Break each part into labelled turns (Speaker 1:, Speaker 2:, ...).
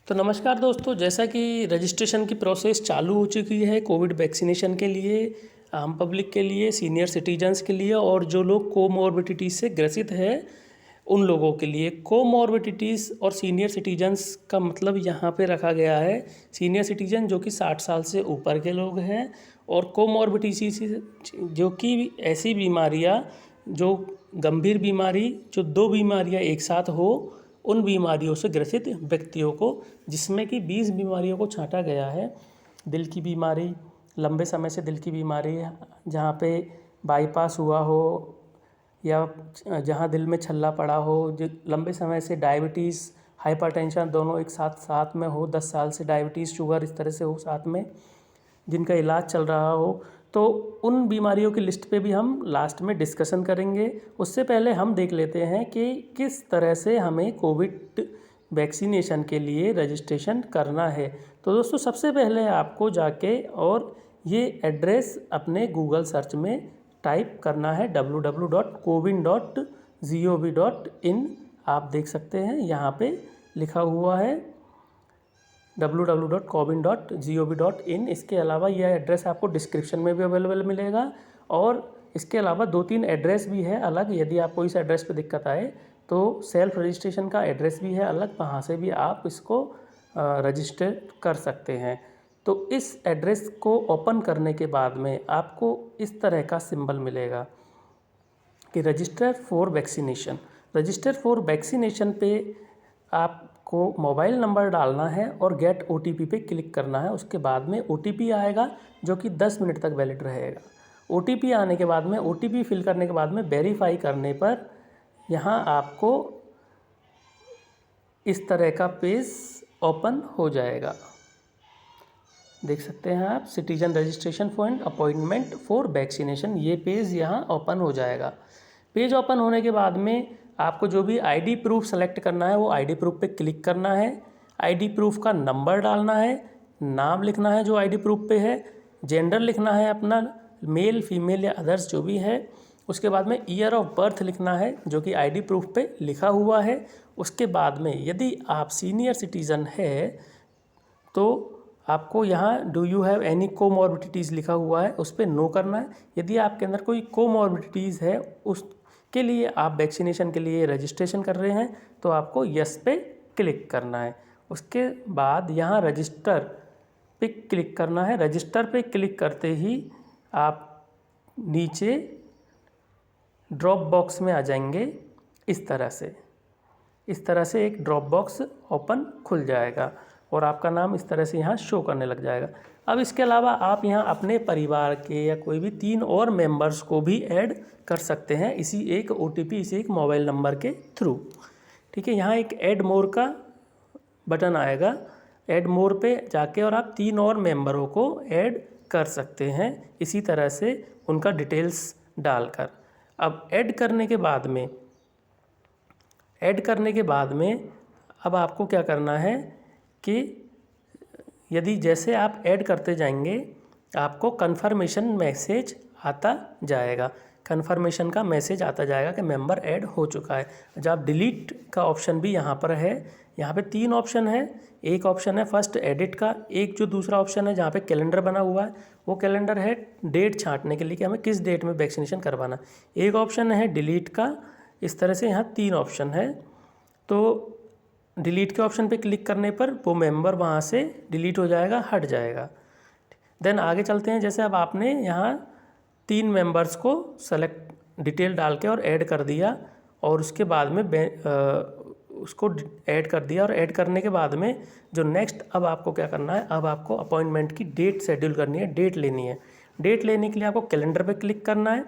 Speaker 1: तो नमस्कार दोस्तों, जैसा कि रजिस्ट्रेशन की प्रोसेस चालू हो चुकी है कोविड वैक्सीनेशन के लिए, आम पब्लिक के लिए, सीनियर सिटीजन्स के लिए और जो लोग कोमॉर्बिडिटीज़ से ग्रसित है उन लोगों के लिए। कोमॉर्बिडिटीज़ और सीनियर सिटीजन्स का मतलब यहाँ पे रखा गया है सीनियर सिटीजन जो कि 60 साल से ऊपर के लोग हैं, और कोमॉर्बिडिटीज़ जो कि ऐसी बीमारियाँ जो गंभीर बीमारी जो 2 बीमारियाँ एक साथ हो, उन बीमारियों से ग्रसित व्यक्तियों को, जिसमें कि 20 बीमारियों को छांटा गया है। दिल की बीमारी, लंबे समय से दिल की बीमारी जहाँ पे बाईपास हुआ हो या जहाँ दिल में छल्ला पड़ा हो, जो लंबे समय से डायबिटीज़, हाइपरटेंशन दोनों एक साथ साथ में हो, 10 साल से डायबिटीज़, शुगर इस तरह से हो साथ में, जिनका इलाज चल रहा हो, तो उन बीमारियों की लिस्ट पे भी हम लास्ट में डिस्कशन करेंगे। उससे पहले हम देख लेते हैं कि किस तरह से हमें कोविड वैक्सीनेशन के लिए रजिस्ट्रेशन करना है। तो दोस्तों, सबसे पहले आपको जाके और ये एड्रेस अपने गूगल सर्च में टाइप करना है www.cowin.gov.in। आप देख सकते हैं यहाँ पे लिखा हुआ है www.cowin.gov.in। इसके अलावा यह एड्रेस आपको डिस्क्रिप्शन में भी अवेलेबल मिलेगा, और इसके अलावा 2-3 एड्रेस भी है अलग। यदि आपको इस एड्रेस पे दिक्कत आए तो सेल्फ रजिस्ट्रेशन का एड्रेस भी है अलग, वहाँ से भी आप इसको रजिस्टर कर सकते हैं। तो इस एड्रेस को ओपन करने के बाद में आपको इस तरह का सिंबल मिलेगा कि register for vaccination. Register for vaccination पे आपको मोबाइल नंबर डालना है और गेट OTP पे क्लिक करना है। उसके बाद में OTP आएगा जो कि 10 मिनट तक वैलिड रहेगा। OTP आने के बाद में, OTP फिल करने के बाद में वेरीफाई करने पर यहाँ आपको इस तरह का पेज ओपन हो जाएगा। देख सकते हैं आप, citizen registration for appointment for vaccination, ये पेज यहाँ ओपन हो जाएगा। पेज ओपन होने के बाद में आपको जो भी ID प्रूफ सेलेक्ट करना है वो ID प्रूफ पे क्लिक करना है। ID प्रूफ का नंबर डालना है, नाम लिखना है जो ID प्रूफ पे है, जेंडर लिखना है अपना, मेल फीमेल या अदर्स जो भी है। उसके बाद में ईयर ऑफ बर्थ लिखना है जो कि ID प्रूफ पे लिखा हुआ है। उसके बाद में यदि आप सीनियर सिटीज़न है तो आपको यहाँ do you have any comorbidities लिखा हुआ है, उस पर नो करना है। यदि आपके अंदर कोई कोमॉर्बिडिटीज़ है, उसके लिए आप वैक्सीनेशन के लिए रजिस्ट्रेशन कर रहे हैं, तो आपको यस पे क्लिक करना है। उसके बाद यहाँ रजिस्टर पे क्लिक करना है। रजिस्टर पे क्लिक करते ही आप नीचे ड्रॉप बॉक्स में आ जाएंगे। इस तरह से एक ड्रॉप बॉक्स ओपन खुल जाएगा और आपका नाम इस तरह से यहाँ शो करने लग जाएगा। अब इसके अलावा आप यहाँ अपने परिवार के या कोई भी 3 और मेंबर्स को भी ऐड कर सकते हैं इसी एक OTP, इसी एक मोबाइल नंबर के थ्रू। ठीक है, यहाँ एक ऐड मोर का बटन आएगा। ऐड मोर पे जाके और आप 3 और मेंबरों को ऐड कर सकते हैं इसी तरह से उनका डिटेल्स डालकर। अब ऐड करने के बाद में अब आपको क्या करना है कि यदि जैसे आप ऐड करते जाएंगे आपको कन्फर्मेशन मैसेज आता जाएगा। कन्फर्मेशन का मैसेज आता जाएगा कि मेंबर ऐड हो चुका है। जब डिलीट का ऑप्शन भी यहाँ पर है, यहाँ पे 3 ऑप्शन है। एक ऑप्शन है फर्स्ट एडिट का, एक जो दूसरा ऑप्शन है जहाँ पे कैलेंडर बना हुआ है वो कैलेंडर है डेट छांटने के लिए कि हमें किस डेट में वैक्सीनेशन करवाना। एक ऑप्शन है डिलीट का। इस तरह से यहाँ 3 ऑप्शन है। तो डिलीट के ऑप्शन पे क्लिक करने पर वो मेंबर वहाँ से डिलीट हो जाएगा, हट जाएगा। देन आगे चलते हैं। जैसे अब आपने यहाँ 3 मेंबर्स को सेलेक्ट डिटेल डाल के और ऐड कर दिया, और उसके बाद में उसको ऐड कर दिया, और ऐड करने के बाद में जो नेक्स्ट अब आपको क्या करना है, अब आपको अपॉइंटमेंट की डेट शेड्यूल करनी है, डेट लेनी है। डेट लेने के लिए आपको कैलेंडर पे क्लिक करना है।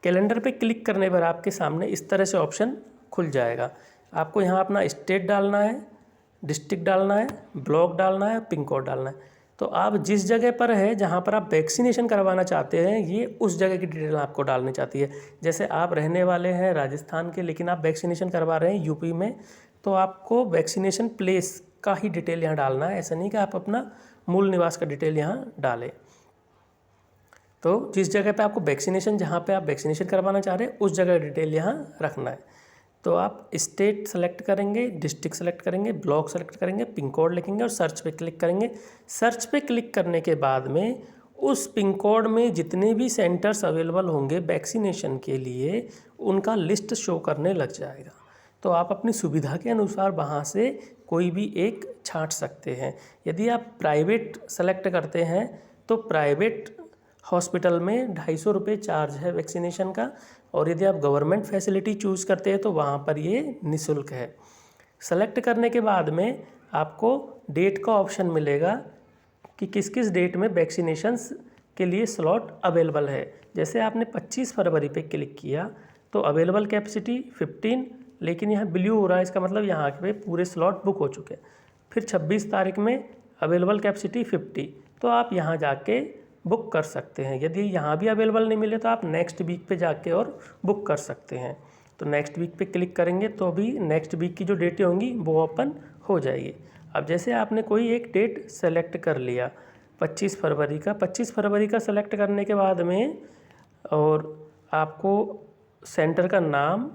Speaker 1: कैलेंडर पे क्लिक करने पर आपके सामने इस तरह से ऑप्शन खुल जाएगा। आपको यहाँ अपना स्टेट डालना है, डिस्ट्रिक्ट डालना है, ब्लॉक डालना है, पिन कोड डालना है। तो आप जिस जगह पर है जहाँ पर आप वैक्सीनेशन करवाना चाहते हैं, ये उस जगह की डिटेल आपको डालनी चाहती है। जैसे आप रहने वाले हैं राजस्थान के लेकिन आप वैक्सीनेशन करवा रहे हैं यूपी में, तो आपको वैक्सीनेशन प्लेस का ही डिटेल यहाँ डालना है। ऐसा नहीं कि आप अपना मूल निवास का डिटेल यहाँ डालें। तो जिस जगह पे आपको वैक्सीनेशन, जहाँ पे आप वैक्सीनेशन करवाना चाह रहे हैं उस जगह डिटेल यहाँ रखना है। तो आप स्टेट सेलेक्ट करेंगे, डिस्ट्रिक्ट सेलेक्ट करेंगे, ब्लॉक सेलेक्ट करेंगे, पिन कोड लिखेंगे और सर्च पे क्लिक करेंगे। सर्च पे क्लिक करने के बाद में उस पिन कोड में जितने भी सेंटर्स अवेलेबल होंगे वैक्सीनेशन के लिए, उनका लिस्ट शो करने लग जाएगा। तो आप अपनी सुविधा के अनुसार वहाँ से कोई भी एक छांट सकते हैं। यदि आप प्राइवेट सेलेक्ट करते हैं तो प्राइवेट हॉस्पिटल में 250 रुपये चार्ज है वैक्सीनेशन का, और यदि आप गवर्नमेंट फैसिलिटी चूज़ करते हैं तो वहाँ पर ये निःशुल्क है। सेलेक्ट करने के बाद में आपको डेट का ऑप्शन मिलेगा कि किस किस डेट में वैक्सीनेशंस के लिए स्लॉट अवेलेबल है। जैसे आपने 25 फरवरी पे क्लिक किया तो अवेलेबल कैपेसिटी 15, लेकिन यहाँ ब्लू हो रहा है, इसका मतलब यहाँ पे पूरे स्लॉट बुक हो चुके हैं। फिर 26 तारीख में अवेलेबल कैपेसिटी 50, तो आप यहाँ जाके बुक कर सकते हैं। यदि यहाँ भी अवेलेबल नहीं मिले तो आप नेक्स्ट वीक पे जाके और बुक कर सकते हैं। तो नेक्स्ट वीक पे क्लिक करेंगे तो अभी नेक्स्ट वीक की जो डेटें होंगी वो ओपन हो जाएगी। अब जैसे आपने कोई एक डेट सेलेक्ट कर लिया 25 फरवरी का, 25 फरवरी का सेलेक्ट करने के बाद में और आपको सेंटर का नाम,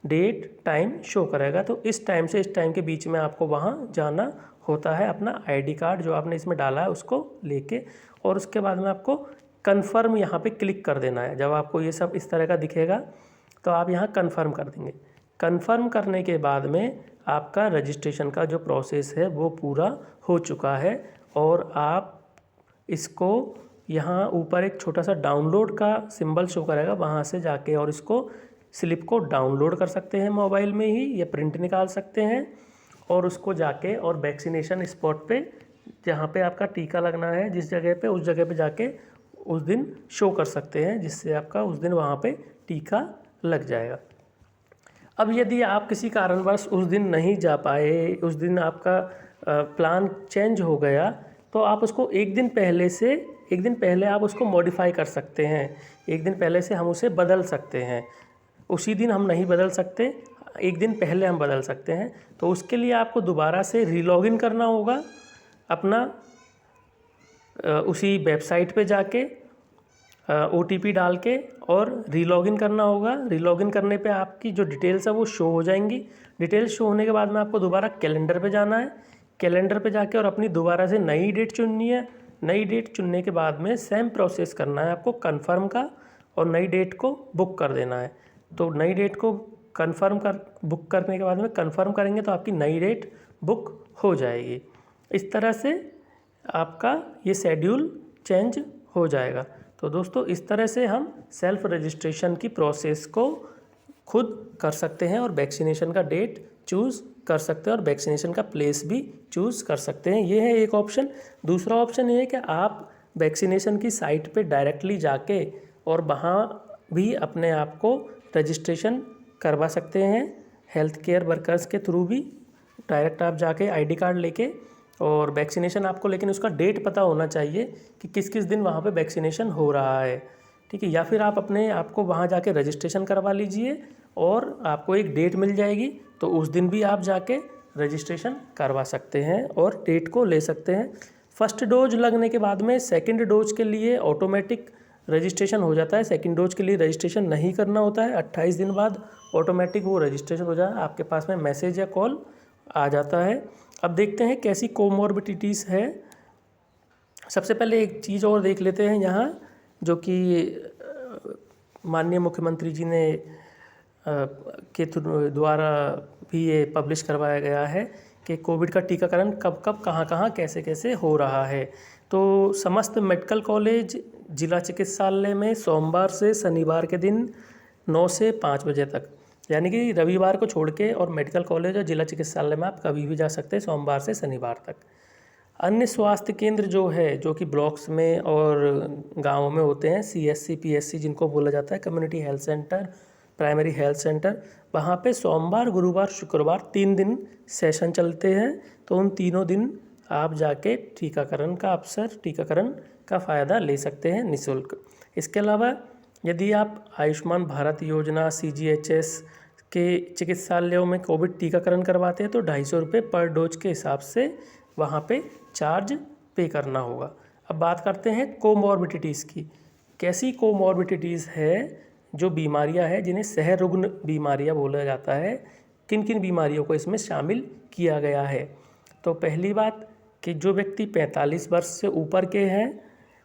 Speaker 1: डेट, टाइम शो करेगा। तो इस टाइम से इस टाइम के बीच में आपको वहाँ जाना होता है, अपना आईडी कार्ड जो आपने इसमें डाला है उसको लेके, और उसके बाद में आपको कन्फर्म यहाँ पे क्लिक कर देना है। जब आपको ये सब इस तरह का दिखेगा तो आप यहाँ कन्फर्म कर देंगे। कन्फर्म करने के बाद में आपका रजिस्ट्रेशन का जो प्रोसेस है वो पूरा हो चुका है, और आप इसको यहाँ ऊपर एक छोटा सा डाउनलोड का सिंबल शो करेगा, वहाँ से जाके और इसको स्लिप को डाउनलोड कर सकते हैं मोबाइल में ही, या प्रिंट निकाल सकते हैं, और उसको जाके और वैक्सीनेशन स्पॉट पे जहाँ पे आपका टीका लगना है जिस जगह पे, उस जगह पे जाके उस दिन शो कर सकते हैं, जिससे आपका उस दिन वहाँ पे टीका लग जाएगा। अब यदि आप किसी कारणवश उस दिन नहीं जा पाए, उस दिन आपका प्लान चेंज हो गया, तो आप उसको एक दिन पहले आप उसको मॉडिफाई कर सकते हैं। एक दिन पहले से हम उसे बदल सकते हैं। उसी दिन हम नहीं बदल सकते, एक दिन पहले हम बदल सकते हैं। तो उसके लिए आपको दोबारा से रीलॉगिन करना होगा अपना उसी वेबसाइट पे जाके OTP डाल के, और रीलॉगिन करना होगा। रीलॉगिन करने पे आपकी जो डिटेल्स है वो शो हो जाएंगी। डिटेल्स शो होने के बाद में आपको दोबारा कैलेंडर पे जाना है। कैलेंडर पे जाके और अपनी दोबारा से नई डेट चुननी है। नई डेट चुनने के बाद में सेम प्रोसेस करना है आपको कन्फर्म का, और नई डेट को बुक कर देना है। तो नई डेट को बुक करने के बाद में कन्फर्म करेंगे तो आपकी नई डेट बुक हो जाएगी। इस तरह से आपका ये शेड्यूल चेंज हो जाएगा। तो दोस्तों इस तरह से हम सेल्फ रजिस्ट्रेशन की प्रोसेस को खुद कर सकते हैं, और वैक्सीनेशन का डेट चूज़ कर सकते हैं, और वैक्सीनेशन का प्लेस भी चूज़ कर सकते हैं। ये है एक ऑप्शन। दूसरा ऑप्शन ये है कि आप वैक्सीनेशन की साइट पे डायरेक्टली जाके और वहाँ भी अपने आप को रजिस्ट्रेशन करवा सकते हैं, हेल्थ केयर वर्कर्स के थ्रू भी। डायरेक्ट आप जाके आईडी कार्ड लेके, और वैक्सीनेशन आपको, लेकिन उसका डेट पता होना चाहिए कि किस किस दिन वहाँ पे वैक्सीनेशन हो रहा है, ठीक है। या फिर आप अपने आपको वहाँ जाके रजिस्ट्रेशन करवा लीजिए और आपको एक डेट मिल जाएगी, तो उस दिन भी आप जाके रजिस्ट्रेशन करवा सकते हैं और डेट को ले सकते हैं। फर्स्ट डोज लगने के बाद में सेकंड डोज के लिए ऑटोमेटिक रजिस्ट्रेशन हो जाता है। सेकंड डोज के लिए रजिस्ट्रेशन नहीं करना होता है, 28 दिन बाद ऑटोमेटिक वो रजिस्ट्रेशन हो जाए, आपके पास में मैसेज या कॉल आ जाता है। अब देखते हैं कैसी कोमॉर्बिडिटीज़ है। सबसे पहले एक चीज़ और देख लेते हैं यहाँ, जो कि माननीय मुख्यमंत्री जी ने के द्वारा भी ये पब्लिश करवाया गया है कि कोविड का टीकाकरण कब कब कहाँ कहाँ कैसे कैसे हो रहा है। तो समस्त मेडिकल कॉलेज जिला चिकित्सालय में सोमवार से शनिवार के दिन 9 से 5 बजे तक, यानी कि रविवार को छोड़ के, और मेडिकल कॉलेज और जिला चिकित्सालय में आप कभी भी जा सकते हैं सोमवार से शनिवार तक। अन्य स्वास्थ्य केंद्र जो है, जो कि ब्लॉक्स में और गाँव में होते हैं, CSC PSC जिनको बोला जाता है, community health centre, primary health centre, वहाँ पे सोमवार, गुरुवार, शुक्रवार 3 दिन सेशन चलते हैं। तो उन तीनों दिन आप जाके टीकाकरण का फ़ायदा ले सकते हैं निःशुल्क। इसके अलावा यदि आप आयुष्मान भारत योजना CGHS के चिकित्सालयों में कोविड टीकाकरण करवाते हैं तो 250 रुपये पर डोज के हिसाब से वहाँ पे चार्ज पे करना होगा। अब बात करते हैं कोमॉर्बिडिटीज़ की। कैसी कोमॉर्बिडिटीज़ है जो बीमारियां हैं जिन्हें सहरुग्ण बीमारियां बोला जाता है, किन किन बीमारियों को इसमें शामिल किया गया है। तो पहली बात कि जो व्यक्ति 45 वर्ष से ऊपर के हैं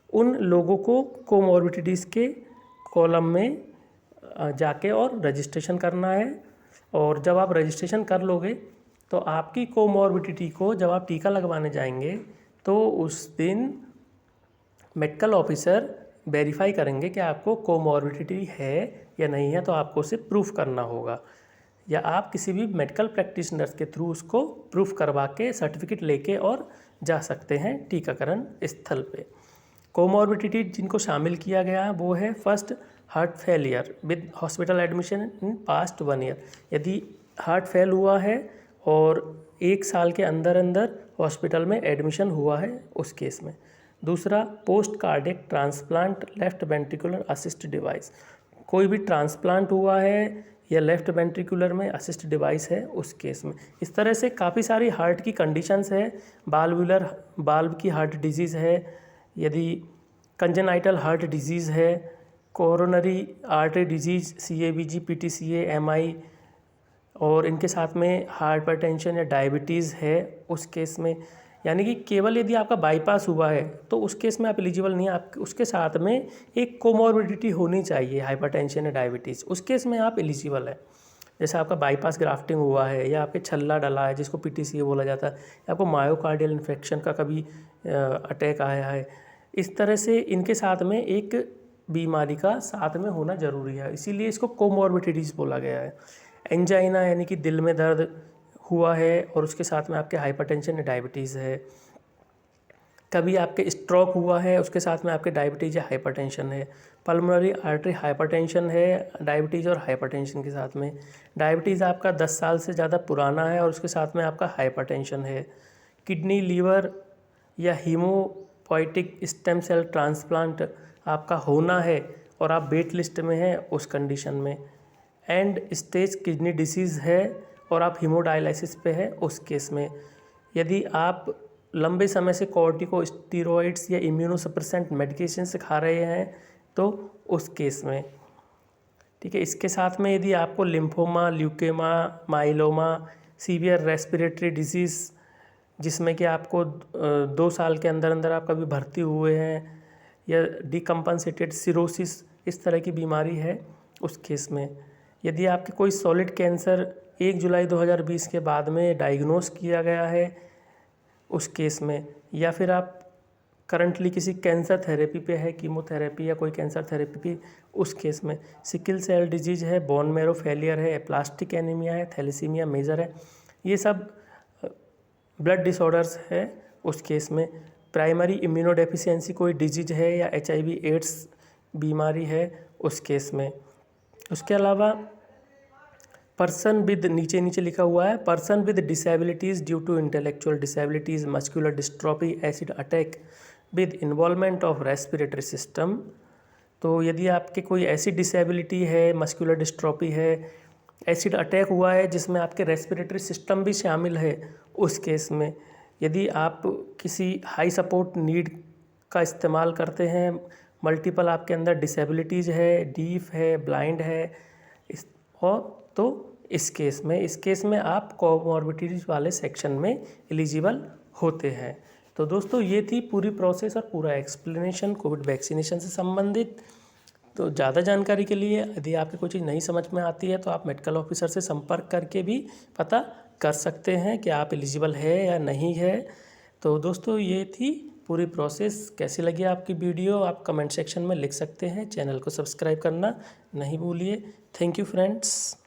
Speaker 1: उन लोगों को कोमॉर्बिडिटीज़ के कॉलम में जाके और रजिस्ट्रेशन करना है। और जब आप रजिस्ट्रेशन कर लोगे तो आपकी कोमॉर्बिडिटी को जब आप टीका लगवाने जाएंगे तो उस दिन मेडिकल ऑफिसर वेरीफाई करेंगे कि आपको कोमॉर्बिडिटी है या नहीं है, तो आपको उसे प्रूफ करना होगा, या आप किसी भी मेडिकल प्रैक्टिशनर्स के थ्रू उसको प्रूफ करवा के सर्टिफिकेट लेके और जा सकते हैं टीकाकरण स्थल पे। कोमॉर्बिडिटी जिनको शामिल किया गया है वो है first heart failure with hospital admission in past 1 year. यदि हार्ट फेल हुआ है और 1 साल के अंदर अंदर हॉस्पिटल में एडमिशन हुआ है उस केस में। दूसरा, post cardiac transplant left ventricular assist device, कोई भी ट्रांसप्लांट हुआ है या लेफ्ट वेंट्रिकुलर में असिस्ट डिवाइस है उस केस में। इस तरह से काफ़ी सारी हार्ट की कंडीशंस है, बाल्व की हार्ट डिजीज़ है, यदि कंजेनाइटल हार्ट डिजीज़ है, coronary artery disease CABG PTCA MI, और इनके साथ में हाइपरटेंशन या डायबिटीज़ है उस केस में। यानी कि केवल यदि आपका बाईपास हुआ है तो उस केस में आप एलिजिबल नहीं है, आप उसके साथ में एक कोमॉर्बिडिटी होनी चाहिए, हाइपरटेंशन या डायबिटीज़, उस केस में आप एलिजिबल है। जैसे आपका बाईपास ग्राफ्टिंग हुआ है या आपके छल्ला डला है जिसको PTCA बोला जाता है, या आपको मायोकार्डियल इन्फेक्शन का कभी अटैक आया है, इस तरह से इनके साथ में एक बीमारी का साथ में होना ज़रूरी है, इसीलिए इसको कोमॉर्बिडिटीज़ बोला गया है। एंजाइना यानी कि दिल में दर्द हुआ है और उसके साथ में आपके हाइपरटेंशन या डायबिटीज़ है, कभी आपके स्ट्रोक हुआ है उसके साथ में आपके डायबिटीज़ या हाइपरटेंशन है, पल्मोनरी आर्टरी हाइपरटेंशन है डायबिटीज़ और हाइपरटेंशन के साथ में, डायबिटीज़ आपका 10 साल से ज़्यादा पुराना है और उसके साथ में आपका हाइपरटेंशन है, किडनी लीवर या हीमोपोइटिक स्टेम सेल ट्रांसप्लांट आपका होना है और आप वेट लिस्ट में हैं उस कंडीशन में, एंड स्टेज किडनी डिसीज़ है और आप हीमोडायलिसिस पे है उस केस में, यदि आप लंबे समय से कॉर्टिकोस्टेरॉइड्स या इम्यूनोसप्रेसेंट मेडिकेशन से खा रहे हैं तो उस केस में, ठीक है। इसके साथ में यदि आपको lymphoma, leukaemia, myeloma, severe respiratory disease जिसमें कि आपको 2 साल के अंदर अंदर आप कभी भर्ती हुए हैं, या डिकम्पनसेटेड सिरोसिस, इस तरह की बीमारी है उस केस में, यदि आपके कोई सॉलिड कैंसर 1 जुलाई 2020 के बाद में डायग्नोस किया गया है उस केस में, या फिर आप करंटली किसी कैंसर थेरेपी पे है, कीमोथेरेपी या कोई कैंसर थेरेपी पे, उस केस में, सिकल सेल डिजीज़ है, बोन मैरो फेलियर है, प्लास्टिक एनीमिया है, थैलेसीमिया मेजर है, ये सब ब्लड डिसऑर्डर्स है उस केस में, प्राइमरी इम्यूनोडेफिशिएंसी कोई डिजीज है या HIV एड्स बीमारी है उस केस में। उसके अलावा पर्सन विद, नीचे लिखा हुआ है, person with disabilities due to intellectual disabilities, muscular dystrophy, acid attack with involvement of respiratory system. तो यदि आपके कोई ऐसी डिसेबिलिटी है, मस्कुलर डिस्ट्रॉफी है, एसिड अटैक हुआ है जिसमें आपके रेस्पिरेटरी सिस्टम भी शामिल है उस केस में, यदि आप किसी हाई सपोर्ट नीड का इस्तेमाल करते हैं, मल्टीपल आपके अंदर डिसेबिलिटीज़ है, डीफ है, ब्लाइंड है, तो इस केस में आप कोमॉर्बिडिटीज़ वाले सेक्शन में एलिजिबल होते हैं। तो दोस्तों ये थी पूरी प्रोसेस और पूरा एक्सप्लेनेशन कोविड वैक्सीनेशन से संबंधित। तो ज़्यादा जानकारी के लिए यदि आपकी कोई चीज़ नहीं समझ में आती है तो आप मेडिकल ऑफिसर से संपर्क करके भी पता कर सकते हैं कि आप एलिजिबल है या नहीं है। तो दोस्तों ये थी पूरी प्रोसेस। कैसी लगी आपकी वीडियो आप कमेंट सेक्शन में लिख सकते हैं। चैनल को सब्सक्राइब करना नहीं भूलिए। Thank you friends.